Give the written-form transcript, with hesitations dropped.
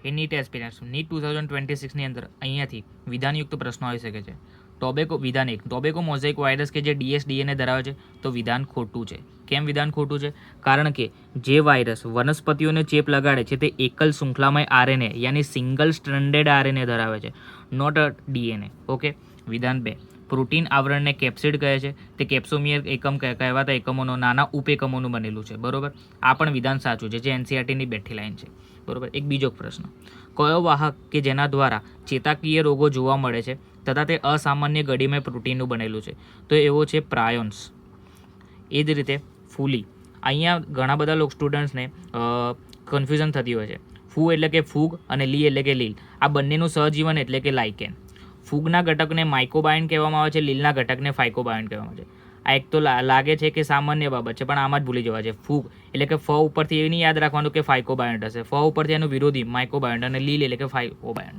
એ NEET aspirants NEET 2026ની અંદર અહીંયાથી વિધાનયુક્ત પ્રશ્નો આવી શકે છે. વિધાન 1 ટોબેકો મોઝેઇક વાયરસ કે જે ડીએસડીએનએ ધરાવે છે તો વિધાન ખોટું છે. કેમ વિધાન ખોટું છે? કારણ કે જે વાયરસ વનસ્પતિઓને ચેપ લગાડે છે તે એકલ શૃંખલામય આરએનએ યાની સિંગલ સ્ટ્રેન્ડેડ આરએનએ ધરાવે છે, નોટ અ ડીએનએ. ઓકે. વિધાન 2 પ્રોટીન આવરણને કેપ્સિડ કહે છે. તે કેપ્સોમિયર એકમ કહેવાતા એકમોનો નાના ઉપેકમોનું બનેલું છે. બરોબર. આ પણ વિધાન સાચું છે, જે એનસીઆરટીની બેઠી લાઈન છે. બરોબર. એક બીજો પ્રશ્ન, કયો વાહક કે જેના દ્વારા ચેતાકીય રોગો જોવા મળે છે તથા તે અસામાન્ય ગડીમય પ્રોટીનનું બનેલું છે? તો એવો છે પ્રાયોન્સ. એ જ રીતે ફૂલી. અહીંયા ઘણા બધા લોકો સ્ટુડન્ટ્સને કન્ફ્યુઝન થતી હોય છે. ફૂ એટલે કે ફૂગ અને લી એટલે કે લીલ. આ બંનેનું સહજીવન એટલે કે લાઇકેન. ફૂગના ઘટકને માઇકોબાયોન કહેવામાં આવે છે, લીલના ઘટકને ફાઇકોબાયોન કહેવામાં આવે છે. આ એક તો લાગે છે કે સામાન્ય બાબત છે, પણ આમાં જ ભૂલી જવા છે. ફૂગ એટલે કે ફ ઉપરથી એ નહીં યાદ રાખવાનું કે ફાઇકોબાયોન હશે. ફ ઉપરથી એનું વિરોધી માઇકોબાયોન અને લીલ એટલે કે ફાઇકોબાયોન.